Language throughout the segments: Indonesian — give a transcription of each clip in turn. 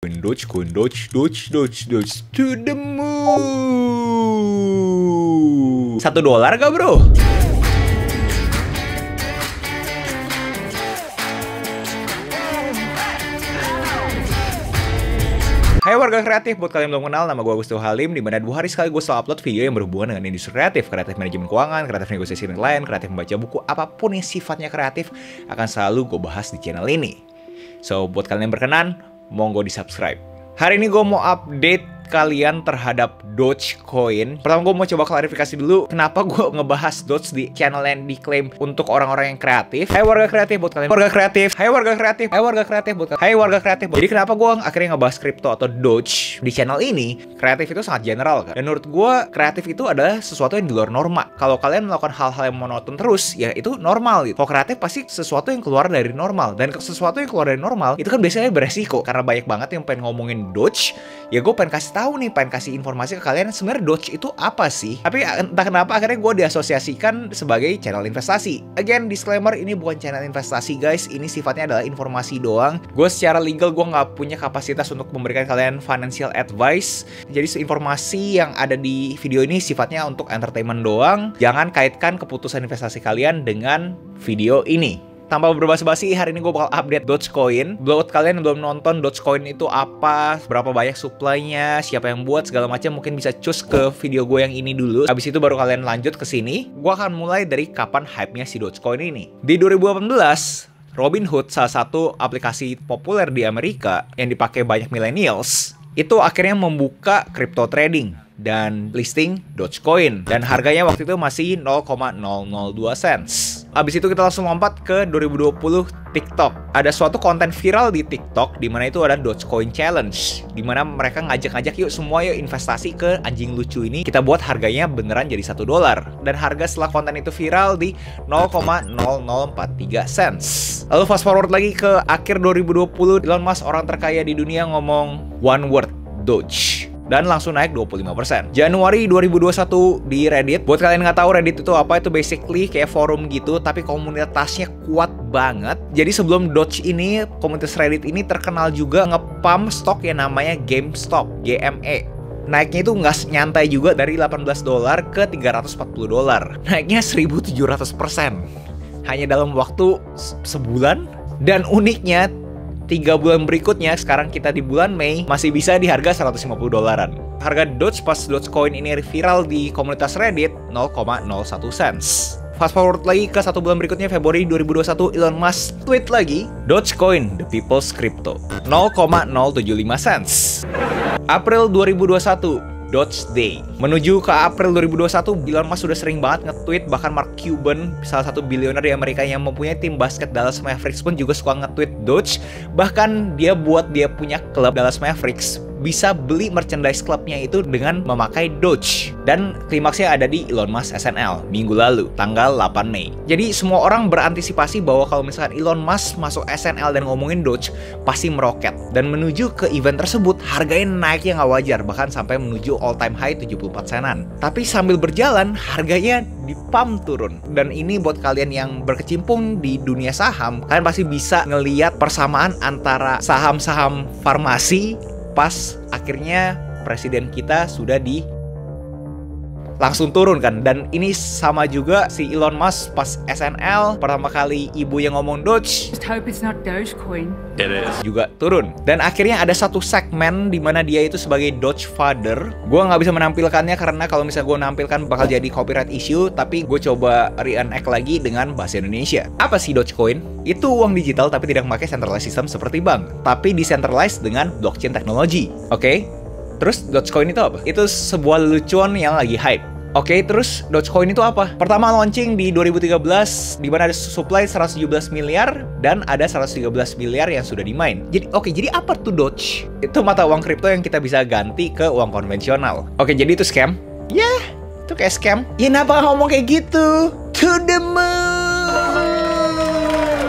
Doge to the moon. $1 gak bro? Hai warga kreatif, buat kalian yang belum kenal, nama gue Agusto Halim, dimana 2 hari sekali gue selalu upload video yang berhubungan dengan industri kreatif, kreatif manajemen keuangan, kreatif negosiasi dan lain, kreatif membaca buku, apapun yang sifatnya kreatif akan selalu gue bahas di channel ini. So, buat kalian yang berkenan, monggo di subscribe. Hari ini gue mau update kalian terhadap Dogecoin. Pertama gue mau coba klarifikasi dulu kenapa gue ngebahas Doge di channel yang diklaim untuk orang-orang yang kreatif. Hai warga kreatif, buat kalian warga kreatif. Hai warga kreatif. Hai warga kreatif, buat kalian. Hai warga kreatif. Jadi kenapa gue akhirnya ngebahas kripto atau Doge di channel ini? Kreatif itu sangat general kan. Dan menurut gue kreatif itu adalah sesuatu yang di luar norma. Kalau kalian melakukan hal-hal yang monoton terus, ya itu normal gitu. Kalau kreatif pasti sesuatu yang keluar dari normal. Dan sesuatu yang keluar dari normal itu kan biasanya beresiko. Karena banyak banget yang pengen ngomongin Doge. Ya gue pengen kasih tahu nih, pengen kasih informasi ke kalian sebenarnya Doge itu apa sih. Tapi entah kenapa akhirnya gue diasosiasikan sebagai channel investasi. Again, disclaimer, ini bukan channel investasi guys. Ini sifatnya adalah informasi doang. Gue secara legal gue nggak punya kapasitas untuk memberikan kalian financial advice. Jadi informasi yang ada di video ini sifatnya untuk entertainment doang. Jangan kaitkan keputusan investasi kalian dengan video ini. Tanpa berbasa-basi, hari ini gue bakal update Dogecoin. Buat kalian yang belum nonton Dogecoin itu apa, berapa banyak supply-nya, siapa yang buat, segala macam, mungkin bisa cus ke video gue yang ini dulu. Habis itu baru kalian lanjut ke sini. Gue akan mulai dari kapan hype-nya si Dogecoin ini. Di 2018, Robinhood, salah satu aplikasi populer di Amerika yang dipakai banyak millennials, itu akhirnya membuka crypto trading dan listing Dogecoin. Dan harganya waktu itu masih 0,002 cents. Abis itu kita langsung lompat ke 2020 TikTok. Ada suatu konten viral di TikTok di mana itu ada Dogecoin Challenge, di mana mereka ngajak-ngajak yuk semua yuk investasi ke anjing lucu ini. Kita buat harganya beneran jadi $1. Dan harga setelah konten itu viral di 0,0043 cents. Lalu fast forward lagi ke akhir 2020, Elon Musk, orang terkaya di dunia, ngomong one word, Doge. Dan langsung naik 25%. Januari 2021 di Reddit. Buat kalian nggak tahu Reddit itu apa, itu basically kayak forum gitu, tapi komunitasnya kuat banget. Jadi sebelum Doge ini, komunitas Reddit ini terkenal juga nge-pump stok yang namanya GameStop, GME. Naiknya itu nggak nyantai juga, dari $18 ke $340. Naiknya 1.700%. Hanya dalam waktu sebulan. Dan uniknya, 3 bulan berikutnya, sekarang kita di bulan Mei, masih bisa di harga $150. Harga Doge pas Dogecoin ini viral di komunitas Reddit 0,01 cents. Fast forward lagi ke 1 bulan berikutnya, Februari 2021, Elon Musk tweet lagi, Dogecoin, the people's crypto, 0,075 cents. April 2021, Doge Day. Menuju ke April 2021, Elon Musk sudah sering banget nge-tweet. Bahkan Mark Cuban, salah satu bilioner di Amerika yang mempunyai tim basket Dallas Mavericks, pun juga suka nge-tweet Doge. Bahkan dia punya klub Dallas Mavericks, bisa beli merchandise klubnya itu dengan memakai Doge. Dan klimaksnya ada di Elon Musk SNL minggu lalu, tanggal 8 Mei. Jadi semua orang berantisipasi bahwa kalau misalkan Elon Musk masuk SNL dan ngomongin Doge, pasti meroket. Dan menuju ke event tersebut, harganya naiknya nggak wajar, bahkan sampai menuju all time high 74 senan. Tapi sambil berjalan, harganya dipump turun. Dan ini buat kalian yang berkecimpung di dunia saham, kalian pasti bisa ngeliat persamaan antara saham-saham farmasi pas akhirnya presiden kita sudah langsung turun kan. Dan ini sama juga si Elon Musk pas SNL pertama kali ibu yang ngomong Doge, Just hope it's not Dogecoin. It is, juga turun. Dan akhirnya ada satu segmen di mana dia itu sebagai Doge Father. Gue nggak bisa menampilkannya karena kalau misalnya gue nampilkan bakal jadi copyright issue. Tapi gue coba reenact lagi dengan bahasa Indonesia. Apa sih Dogecoin? Itu uang digital tapi tidak memakai centralized system seperti bank, tapi decentralized dengan blockchain technology. Oke? Terus Dogecoin itu apa? Itu sebuah lelucon yang lagi hype. Oke, terus Dogecoin itu apa? Pertama launching di 2013, di mana ada supply 117 miliar dan ada 113 miliar yang sudah dimain. Jadi apa tuh Doge? Itu mata uang kripto yang kita bisa ganti ke uang konvensional. Oke, jadi itu scam? Ya, itu kayak scam. Ya, kenapa ngomong kayak gitu? To the moon.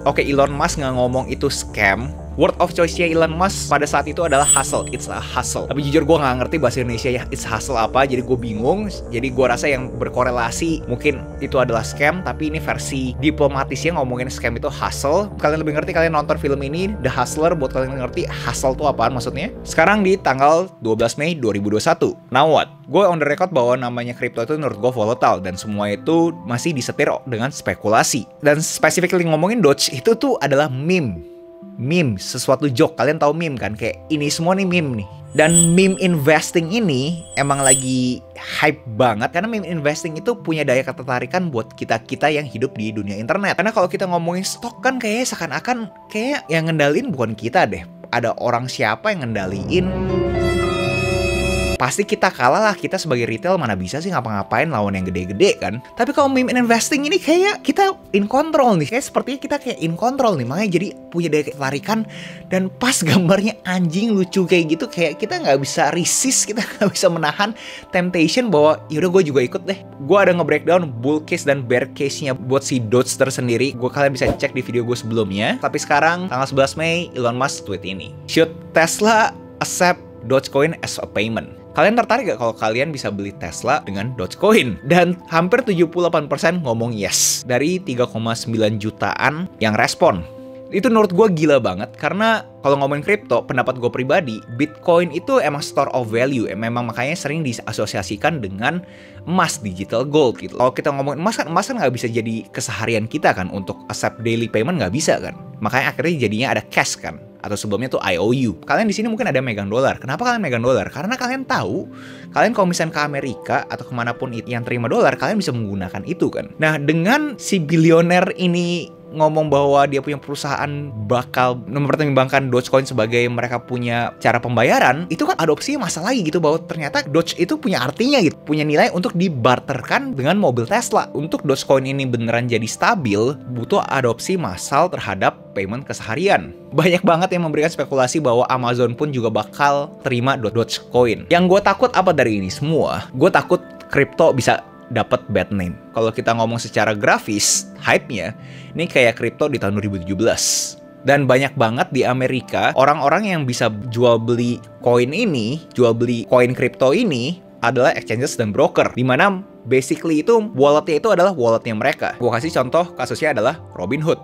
Oke, Elon Musk nggak ngomong itu scam. Word of choice-nya Elon Musk pada saat itu adalah hustle, it's a hustle. Tapi jujur gue nggak ngerti bahasa Indonesia ya it's hustle apa, jadi gue bingung. Jadi gue rasa yang berkorelasi mungkin itu adalah scam, tapi ini versi diplomatisnya ngomongin scam itu hustle. Kalian lebih ngerti, kalian nonton film ini The Hustler, buat kalian ngerti hustle itu apaan maksudnya. Sekarang di tanggal 12 Mei 2021. Now what? Gue on the record bahwa namanya kripto itu menurut gue volatile dan semua itu masih disetir dengan spekulasi. Dan specifically ngomongin Doge itu tuh adalah meme, sesuatu joke. Kalian tahu meme kan? Kayak ini semua nih meme nih. Dan meme investing ini emang lagi hype banget karena meme investing itu punya daya ketertarikan buat kita-kita yang hidup di dunia internet. Karena kalau kita ngomongin stok kan kayak seakan-akan kayak yang ngendalin bukan kita deh. Ada orang siapa yang ngendaliin. Pasti kita kalah lah, kita sebagai retail mana bisa sih ngapa-ngapain lawan yang gede-gede kan. Tapi kalau meme investing ini kayak kita in control nih. Kayak sepertinya kita kayak in control nih. Makanya jadi punya daya ketarikan. Dan pas gambarnya anjing lucu kayak gitu, kayak kita nggak bisa resist, kita nggak bisa menahan temptation bahwa yaudah gue juga ikut deh. Gue ada nge-breakdown bull case dan bear case-nya buat si Doge tersendiri. Kalian bisa cek di video gue sebelumnya. Tapi sekarang tanggal 11 Mei Elon Musk tweet ini. Should Tesla accept Dogecoin as a payment? Kalian tertarik gak kalau kalian bisa beli Tesla dengan Dogecoin? Dan hampir 78% ngomong yes. Dari 3,9 jutaan yang respon. Itu menurut gue gila banget. Karena kalau ngomongin kripto, pendapat gue pribadi, Bitcoin itu emang store of value. Memang makanya sering diasosiasikan dengan emas, digital gold gitu. Kalau kita ngomongin emas kan nggak bisa jadi keseharian kita kan. Untuk accept daily payment nggak bisa kan. Makanya akhirnya jadinya ada cash kan. Atau sebelumnya tuh IOU. Kalian di sini mungkin ada megang dolar. Kenapa kalian megang dolar? Karena kalian tahu, kalian kalau misalnya ke Amerika atau kemanapun yang terima dolar, kalian bisa menggunakan itu kan. Nah, dengan si bilioner ini ngomong bahwa dia punya perusahaan bakal mempertimbangkan Dogecoin sebagai mereka punya cara pembayaran, itu kan adopsinya masalah lagi gitu, bahwa ternyata Doge itu punya artinya gitu, punya nilai untuk dibarterkan dengan mobil Tesla. Untuk Dogecoin ini beneran jadi stabil, butuh adopsi massal terhadap payment keseharian. Banyak banget yang memberikan spekulasi bahwa Amazon pun juga bakal terima Dogecoin. Yang gue takut apa dari ini semua? Gue takut kripto bisa dapat bad name. Kalau kita ngomong secara grafis, hype-nya ini kayak kripto di tahun 2017. Dan banyak banget di Amerika orang-orang yang bisa jual beli koin ini, jual beli koin kripto ini adalah exchanges dan broker, dimana basically itu walletnya itu adalah walletnya mereka. Gue kasih contoh, kasusnya adalah Robinhood.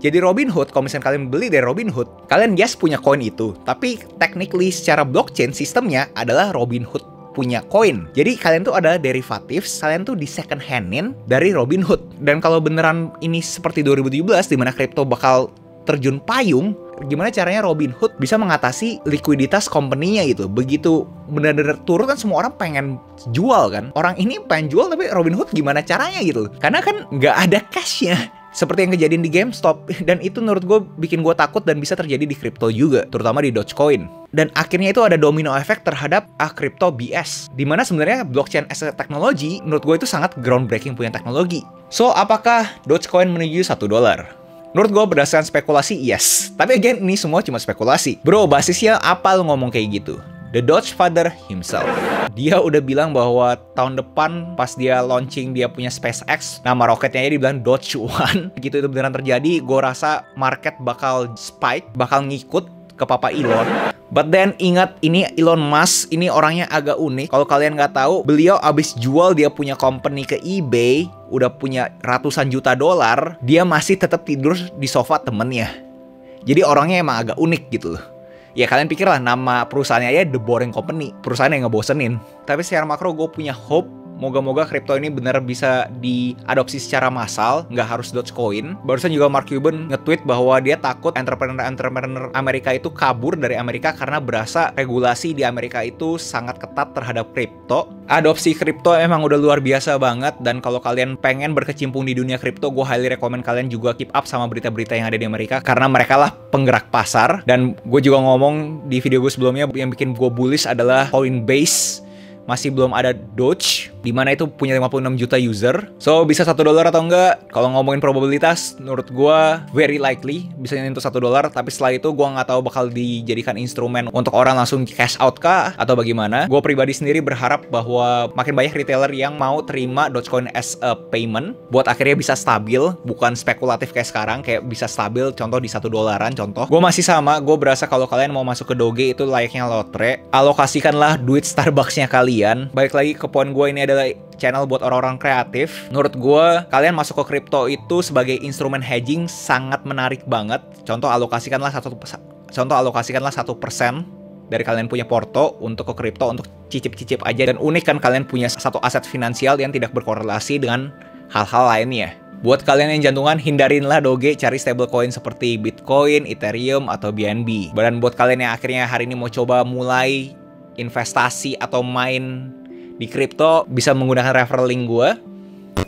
Jadi Robinhood, kalau misalnya kalian beli dari Robinhood, kalian yes punya koin itu, tapi technically secara blockchain sistemnya adalah Robinhood punya koin. Jadi kalian tuh ada derivatif, kalian tuh di second handin dari Robinhood. Dan kalau beneran ini seperti 2017 di mana kripto bakal terjun payung, gimana caranya Robinhood bisa mengatasi likuiditas company-nya gitu. Begitu benar-benar turun kan semua orang pengen jual kan. Orang ini pengen jual tapi Robinhood gimana caranya gitu. Karena kan nggak ada cash-nya. Seperti yang kejadian di GameStop. Dan itu menurut gue bikin gue takut dan bisa terjadi di kripto juga, terutama di Dogecoin. Dan akhirnya itu ada domino effect terhadap kripto BS, dimana sebenarnya blockchain as a technology menurut gue itu sangat groundbreaking punya teknologi. So, apakah Dogecoin menuju $1? Menurut gue berdasarkan spekulasi, yes. Tapi again, ini semua cuma spekulasi. Bro, basisnya apa lu ngomong kayak gitu? The Doge Father himself. Dia udah bilang bahwa tahun depan pas dia launching dia punya SpaceX, nama roketnya dia dibilang Doge One. Gitu itu beneran terjadi, gue rasa market bakal spike, bakal ngikut ke Papa Elon. But then ingat, ini Elon Musk, ini orangnya agak unik. Kalau kalian nggak tahu, beliau abis jual dia punya company ke eBay, udah punya ratusan juta dolar, dia masih tetap tidur di sofa temennya. Jadi orangnya emang agak unik gitu loh. Ya kalian pikirlah nama perusahaannya ya The Boring Company, perusahaan yang ngebosenin. Tapi secara makro gue punya hope, moga-moga kripto ini benar bisa diadopsi secara massal, nggak harus Dogecoin. Barusan juga Mark Cuban nge-tweet bahwa dia takut entrepreneur Amerika itu kabur dari Amerika karena berasa regulasi di Amerika itu sangat ketat terhadap kripto. Adopsi kripto emang udah luar biasa banget, dan kalau kalian pengen berkecimpung di dunia kripto, gue highly recommend kalian juga keep up sama berita-berita yang ada di Amerika, karena mereka lah penggerak pasar. Dan gue juga ngomong di video gue sebelumnya, yang bikin gue bullish adalah Coinbase masih belum ada Doge. dimana itu punya 56 juta user. So bisa $1 atau enggak? Kalau ngomongin probabilitas, menurut gua very likely bisa nyentuh $1. Tapi setelah itu gua nggak tahu bakal dijadikan instrumen untuk orang langsung cash out kah atau bagaimana. Gua pribadi sendiri berharap bahwa makin banyak retailer yang mau terima Dogecoin as a payment buat akhirnya bisa stabil, bukan spekulatif kayak sekarang, kayak bisa stabil. Contoh di $1 contoh. Gua masih sama, gua berasa kalau kalian mau masuk ke Doge itu layaknya lotre. Alokasikanlah duit Starbucksnya kalian. Balik lagi ke poin gue, ini adalah channel buat orang-orang kreatif. Menurut gue, kalian masuk ke kripto itu sebagai instrumen hedging sangat menarik banget. Contoh alokasikanlah 1% dari kalian punya porto untuk ke kripto untuk cicip-cicip aja. Dan unik kan kalian punya satu aset finansial yang tidak berkorelasi dengan hal-hal lainnya. Buat kalian yang jantungan, hindarinlah Doge, cari stablecoin seperti Bitcoin, Ethereum, atau BNB. Dan buat kalian yang akhirnya hari ini mau coba mulai investasi atau main di kripto, bisa menggunakan referral link gue.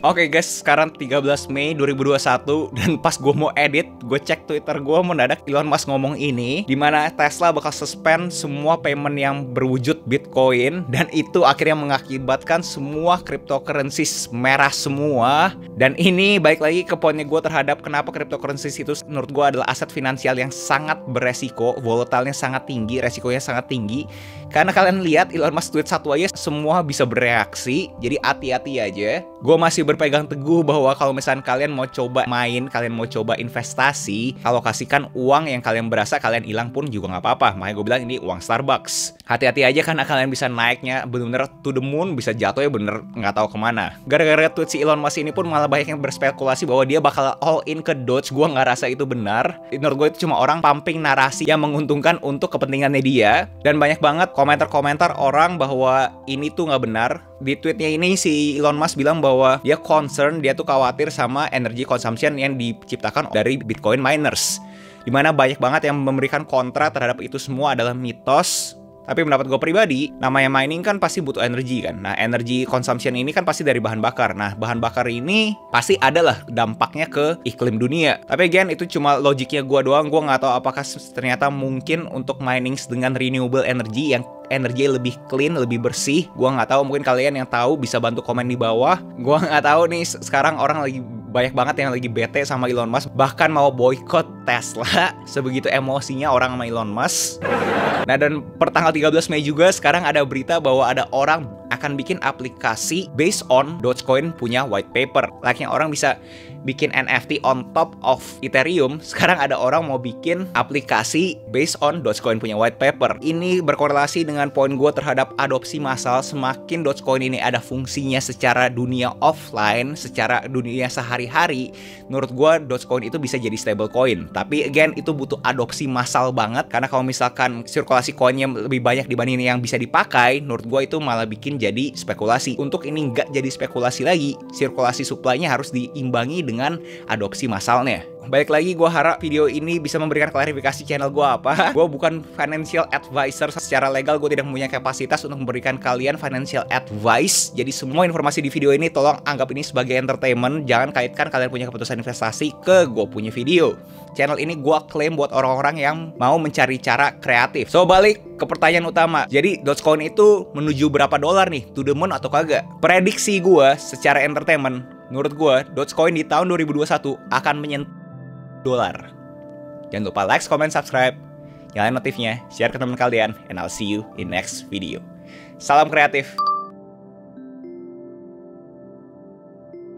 Oke guys, sekarang 13 Mei 2021 dan pas gue mau edit, gue cek Twitter gue mendadak Elon Musk ngomong ini, dimana Tesla bakal suspend semua payment yang berwujud Bitcoin, dan itu akhirnya mengakibatkan semua cryptocurrencies merah semua. Dan ini balik lagi ke poinnya gue terhadap kenapa cryptocurrencies itu menurut gue adalah aset finansial yang sangat beresiko, volatilnya sangat tinggi, resikonya sangat tinggi. Karena kalian lihat Elon Musk tweet satu aja semua bisa bereaksi, jadi hati-hati aja. Gue masih berpegang teguh bahwa kalau misalnya kalian mau coba main, kalian mau coba investasi, alokasikan uang yang kalian berasa kalian hilang pun juga nggak apa-apa. Makanya gue bilang ini uang Starbucks. Hati-hati aja karena kalian bisa naiknya bener-bener to the moon, bisa jatuhnya bener nggak tahu kemana. Gara-gara tweet si Elon Musk ini pun malah banyak yang berspekulasi bahwa dia bakal all in ke Doge. Gue nggak rasa itu benar. Menurut gue itu cuma orang pumping narasi yang menguntungkan untuk kepentingannya dia. Dan banyak banget komentar-komentar orang bahwa ini tuh nggak benar. Di tweetnya ini si Elon Musk bilang bahwa dia concern, dia tuh khawatir sama energy consumption yang diciptakan dari Bitcoin miners. Dimana banyak banget yang memberikan kontra terhadap itu semua adalah mitos. Tapi pendapat gue pribadi, namanya mining kan pasti butuh energi kan. Nah, energy consumption ini kan pasti dari bahan bakar. Nah, bahan bakar ini pasti adalah dampaknya ke iklim dunia. Tapi again, itu cuma logiknya gue doang. Gue nggak tahu apakah ternyata mungkin untuk mining dengan renewable energy yang energi lebih clean, lebih bersih. Gua nggak tahu, mungkin kalian yang tahu bisa bantu komen di bawah. Gua nggak tahu nih, sekarang orang lagi banyak banget yang lagi bete sama Elon Musk, bahkan mau boykot Tesla. Sebegitu emosinya orang sama Elon Musk. Nah, dan per tanggal 13 Mei juga sekarang ada berita bahwa ada orang akan bikin aplikasi based on Dogecoin punya white paper. Like yang orang bisa bikin NFT on top of Ethereum, sekarang ada orang mau bikin aplikasi based on Dogecoin punya white paper. Ini berkorelasi dengan poin gue terhadap adopsi massal. Semakin Dogecoin ini ada fungsinya secara dunia offline, secara dunia sehari-hari, menurut gue Dogecoin itu bisa jadi stablecoin. Tapi again, itu butuh adopsi massal banget, karena kalau misalkan sirkulasi koinnya lebih banyak dibanding yang bisa dipakai, menurut gue itu malah bikin jadi spekulasi. Untuk ini nggak jadi spekulasi lagi, sirkulasi supply-nya harus diimbangi dengan adopsi massalnya. Balik lagi, gue harap video ini bisa memberikan klarifikasi channel gue apa. Gue bukan financial advisor. Secara legal gue tidak punya kapasitas untuk memberikan kalian financial advice. Jadi semua informasi di video ini tolong anggap ini sebagai entertainment. Jangan kaitkan kalian punya keputusan investasi ke gue punya video. Channel ini gue klaim buat orang-orang yang mau mencari cara kreatif. So, balik ke pertanyaan utama. Jadi Dogecoin itu menuju berapa dolar nih? To the moon atau kagak? Prediksi gue secara entertainment, menurut gue Dogecoin di tahun 2021 akan menyentuh $. Jangan lupa like, comment, subscribe, nyalain notifnya, share ke teman kalian, and I'll see you in next video. Salam kreatif.